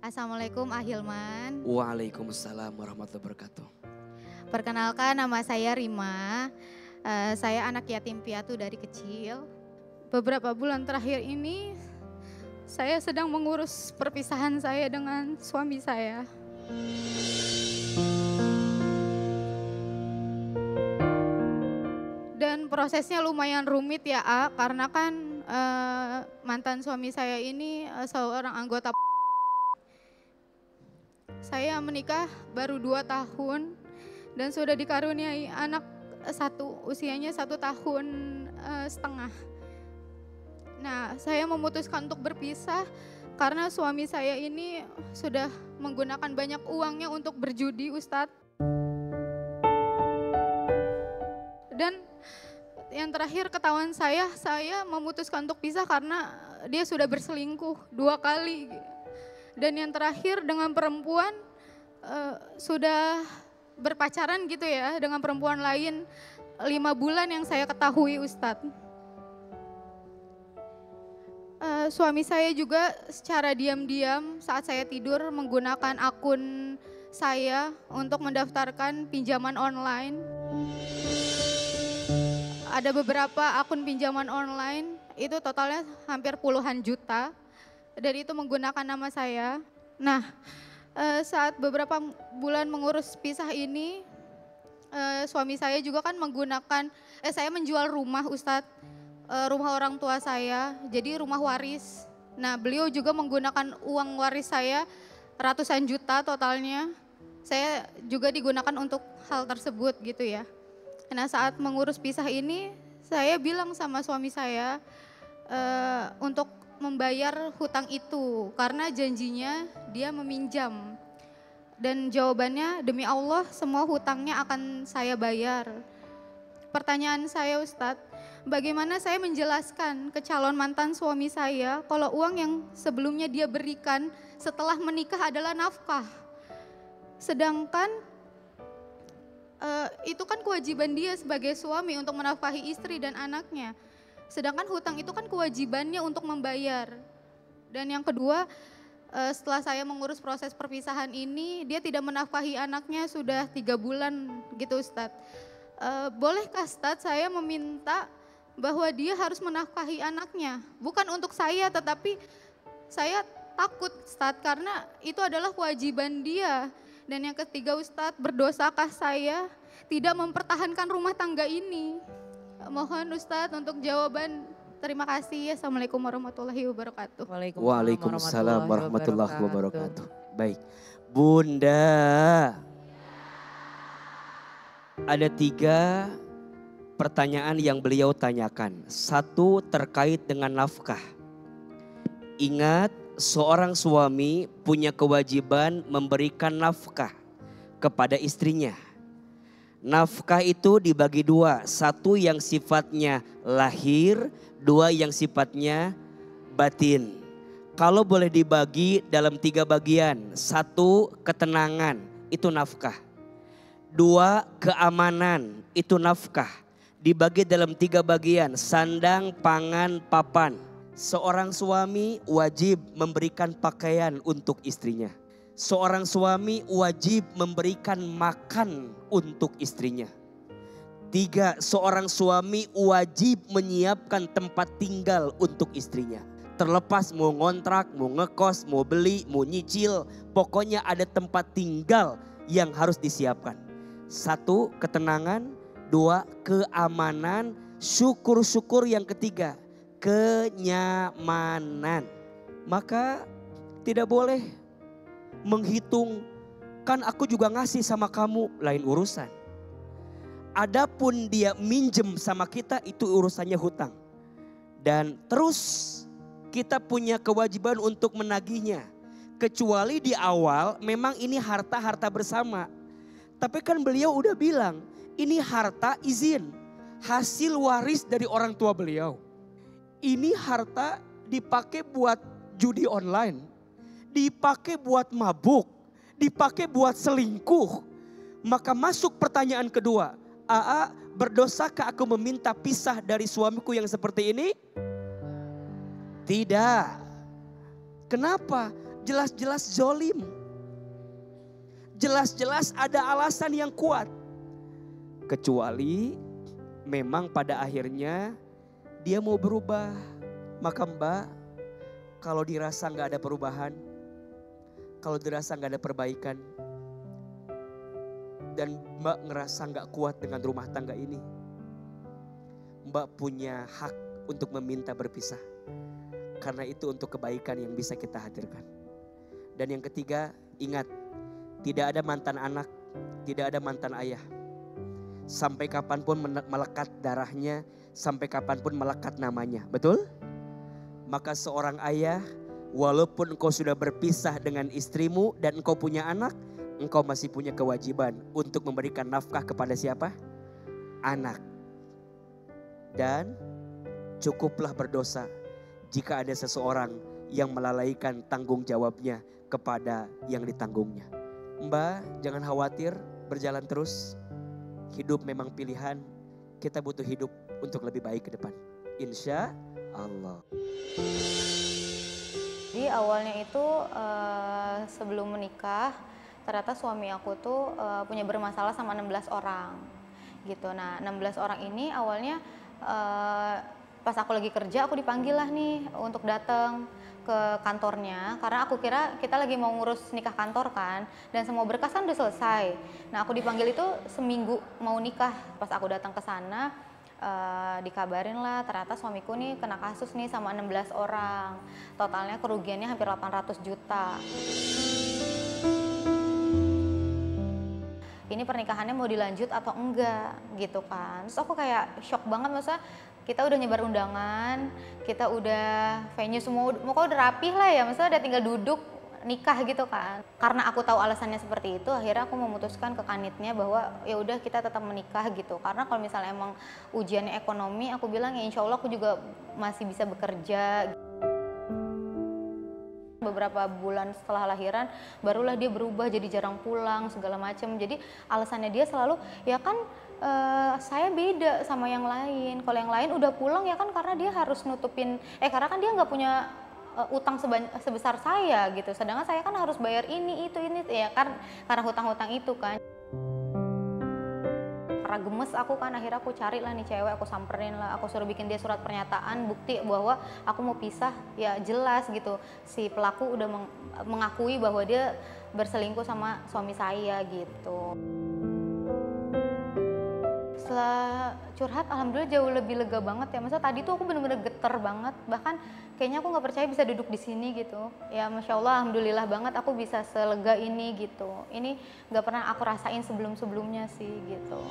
Assalamualaikum Ahilman. Waalaikumsalam warahmatullahi wabarakatuh. Perkenalkan nama saya Rima. Saya anak yatim piatu dari kecil. Beberapa bulan terakhir ini saya sedang mengurus perpisahan saya dengan suami saya. Dan prosesnya lumayan rumit ya A, karena kan mantan suami saya ini seorang anggota. Saya menikah baru 2 tahun dan sudah dikaruniai anak usianya 1 tahun setengah. Nah, saya memutuskan untuk berpisah karena suami saya ini sudah menggunakan banyak uangnya untuk berjudi, Ustadz. Dan yang terakhir ketahuan saya memutuskan untuk pisah karena dia sudah berselingkuh 2 kali. Dan yang terakhir dengan perempuan sudah berpacaran gitu ya dengan perempuan lain 5 bulan yang saya ketahui Ustadz. Suami saya juga secara diam-diam saat saya tidur menggunakan akun saya untuk mendaftarkan pinjaman online. Ada beberapa akun pinjaman online itu totalnya hampir puluhan juta. Dan itu menggunakan nama saya. Nah, saat beberapa bulan mengurus pisah ini, suami saya juga kan saya menjual rumah Ustadz, rumah orang tua saya, jadi rumah waris. Nah, beliau juga menggunakan uang waris saya ratusan juta totalnya. Saya juga digunakan untuk hal tersebut gitu ya. Nah, saat mengurus pisah ini, saya bilang sama suami saya untuk membayar hutang itu karena janjinya dia meminjam. Dan jawabannya demi Allah semua hutangnya akan saya bayar. Pertanyaan saya Ustadz, bagaimana saya menjelaskan ke calon mantan suami saya kalau uang yang sebelumnya dia berikan setelah menikah adalah nafkah. Sedangkan itu kan kewajiban dia sebagai suami untuk menafkahi istri dan anaknya. Sedangkan hutang itu kan kewajibannya untuk membayar. Dan yang kedua, setelah saya mengurus proses perpisahan ini, dia tidak menafkahi anaknya sudah 3 bulan gitu Ustadz. Bolehkah Ustadz saya meminta bahwa dia harus menafkahi anaknya? Bukan untuk saya, tetapi saya takut Ustadz karena itu adalah kewajiban dia. Dan yang ketiga Ustadz, berdosakah saya tidak mempertahankan rumah tangga ini? Mohon Ustadz untuk jawaban. Terima kasih. Assalamualaikum warahmatullahi wabarakatuh. Waalaikumsalam warahmatullahi wabarakatuh. Baik, Bunda. Ada 3 pertanyaan yang beliau tanyakan. 1 terkait dengan nafkah. Ingat, seorang suami punya kewajiban memberikan nafkah kepada istrinya. Nafkah itu dibagi 2, 1 yang sifatnya lahir, 2 yang sifatnya batin. Kalau boleh dibagi dalam 3 bagian, 1 ketenangan, itu nafkah. 2 keamanan, itu nafkah. Dibagi dalam 3 bagian, sandang, pangan, papan. Seorang suami wajib memberikan pakaian untuk istrinya. Seorang suami wajib memberikan makan untuk istrinya. 3, seorang suami wajib menyiapkan tempat tinggal untuk istrinya. Terlepas mau ngontrak, mau ngekos, mau beli, mau nyicil. Pokoknya ada tempat tinggal yang harus disiapkan. 1 ketenangan, 2 keamanan, syukur-syukur yang ketiga kenyamanan. Maka tidak boleh menghitung, kan aku juga ngasih sama kamu, lain urusan. Adapun dia minjem sama kita itu urusannya hutang. Dan terus kita punya kewajiban untuk menagihnya. Kecuali di awal memang ini harta bersama. Tapi kan beliau udah bilang ini harta izin. Hasil waris dari orang tua beliau. Ini harta dipakai buat judi online. Dipakai buat mabuk, dipakai buat selingkuh. Maka masuk pertanyaan kedua, Aa, berdosakah aku meminta pisah dari suamiku yang seperti ini? Tidak. Kenapa? jelas-jelas zolim. Jelas-jelas ada alasan yang kuat. Kecuali memang pada akhirnya dia mau berubah. Maka Mbak, kalau dirasa gak ada perubahan, kalau dirasa gak ada perbaikan, dan Mbak ngerasa gak kuat dengan rumah tangga ini, Mbak punya hak untuk meminta berpisah. Karena itu untuk kebaikan yang bisa kita hadirkan. Dan yang ketiga, ingat, tidak ada mantan anak, tidak ada mantan ayah. Sampai kapanpun melekat darahnya, sampai kapanpun melekat namanya, betul? Maka seorang ayah, walaupun engkau sudah berpisah dengan istrimu dan engkau punya anak, engkau masih punya kewajiban untuk memberikan nafkah kepada siapa? Anak. Dan cukuplah berdosa jika ada seseorang yang melalaikan tanggung jawabnya kepada yang ditanggungnya. Mbak, jangan khawatir, berjalan terus. Hidup memang pilihan, kita butuh hidup untuk lebih baik ke depan. Insya Allah. Jadi awalnya itu sebelum menikah, ternyata suami aku tuh punya bermasalah sama 16 orang gitu. Nah 16 orang ini awalnya pas aku lagi kerja aku dipanggil lah nih untuk datang ke kantornya, karena aku kira kita lagi mau ngurus nikah kantor kan, dan semua berkas kan udah selesai. Nah aku dipanggil itu seminggu mau nikah. Pas aku datang ke sana dikabarin lah ternyata suamiku nih kena kasus nih sama 16 orang. Totalnya kerugiannya hampir 800 juta. Ini pernikahannya mau dilanjut atau enggak gitu kan. Terus aku kayak shock banget, maksudnya kita udah nyebar undangan, kita udah venue semua, pokoknya udah rapih lah ya, maksudnya udah tinggal duduk nikah gitu kan. Karena aku tahu alasannya seperti itu, akhirnya aku memutuskan ke kanitnya bahwa ya udah kita tetap menikah gitu. Karena kalau misalnya emang ujiannya ekonomi, aku bilang ya insya Allah aku juga masih bisa bekerja. Beberapa bulan setelah lahiran barulah dia berubah jadi jarang pulang segala macam. Jadi alasannya dia selalu ya kan saya beda sama yang lain. Kalau yang lain udah pulang ya kan karena dia harus nutupin karena kan dia nggak punya utang sebesar saya gitu. Sedangkan saya kan harus bayar ini ya kan karena hutang-hutang itu kan. Karena gemes aku kan, akhirnya aku cari lah nih cewek, aku samperin lah, aku suruh bikin dia surat pernyataan bukti bahwa aku mau pisah. Ya jelas gitu, si pelaku udah mengakui bahwa dia berselingkuh sama suami saya gitu. Setelah curhat, alhamdulillah jauh lebih lega banget ya. Maksudnya tadi tuh aku bener-bener geter banget, bahkan kayaknya aku nggak percaya bisa duduk di sini gitu. Ya Masya Allah, alhamdulillah banget aku bisa selega ini gitu. Ini nggak pernah aku rasain sebelum-sebelumnya sih gitu.